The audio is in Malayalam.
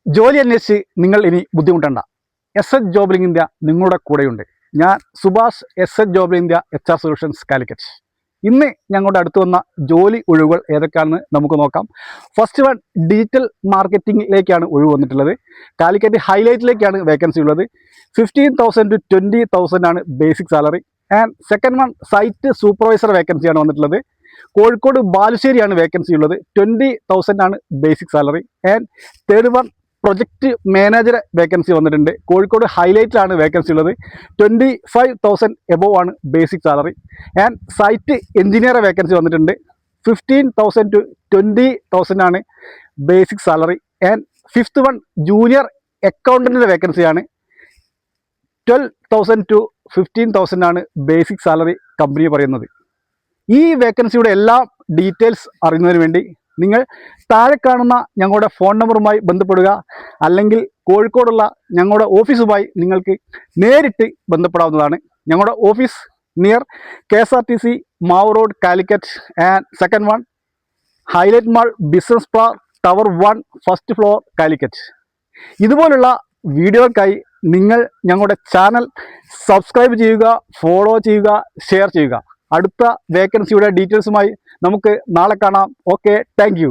ജോലി അന്വേഷിച്ച് നിങ്ങൾ ഇനി ബുദ്ധിമുട്ടണ്ട. എസ് ജോബ് ലിങ്ക് ഇന്ത്യ നിങ്ങളുടെ കൂടെയുണ്ട്. ഞാൻ Subhash, S job link India HR solutions Calicut. ഇന്ന് ഞങ്ങളുടെ അടുത്ത് വന്ന ജോലി ഒഴിവുകൾ ഏതൊക്കെയാണെന്ന് നമുക്ക് നോക്കാം. ഫസ്റ്റ് വൺ, ഡിജിറ്റൽ മാർക്കറ്റിംഗിലേക്കാണ് ഒഴിവ് വന്നിട്ടുള്ളത്. കാലിക്കറ്റ് ഹൈലൈറ്റിലേക്കാണ് വേക്കൻസി ഉള്ളത്. 15,000 to 20,000 ആണ് basic salary. And second one, site supervisor വേക്കൻസിയാണ് വന്നിട്ടുള്ളത്. കോഴിക്കോട് ബാലുശ്ശേരിയാണ് വേക്കൻസി ഉള്ളത്. 20,000 ആണ് basic salary. And third one, project manager vacancy വന്നിട്ടുണ്ട്. കോഴിക്കോട് ഹൈലൈറ്റിലാണ് വേക്കൻസി ഉള്ളത്. 25,000 എബോവ് ആണ് basic salary. And site engineer vacancy വന്നിട്ടുണ്ട്. 15,000 to 20,000 ആണ് basic salary. And fifth one, junior അക്കൗണ്ടൻറ്റിൻ്റെ വേക്കൻസിയാണ്. 12,000 to 15,000 ആണ് ബേസിക് സാലറി കമ്പനി പറയുന്നത്. ഈ വേക്കൻസിയുടെ എല്ലാ ഡീറ്റെയിൽസ് അറിയുന്നതിന് വേണ്ടി നിങ്ങൾ താഴെ കാണുന്ന ഞങ്ങളുടെ ഫോൺ നമ്പറുമായി ബന്ധപ്പെടുക. അല്ലെങ്കിൽ കോഴിക്കോടുള്ള ഞങ്ങളുടെ ഓഫീസുമായി നിങ്ങൾക്ക് നേരിട്ട് ബന്ധപ്പെടാവുന്നതാണ്. ഞങ്ങളുടെ ഓഫീസ് നിയർ KSRTC മാവ് road, Calicut. And second one, highlight mall, business park, tower 1, first floor, Calicut. ഇതുപോലുള്ള വീഡിയോകൾക്കായി നിങ്ങൾ ഞങ്ങളുടെ ചാനൽ സബ്സ്ക്രൈബ് ചെയ്യുക, ഫോളോ ചെയ്യുക, ഷെയർ ചെയ്യുക. അടുത്ത വേക്കൻസിയുടെ ഡീറ്റെയിൽസുമായി നമുക്ക് നാളെ കാണാം. Okay, thank you.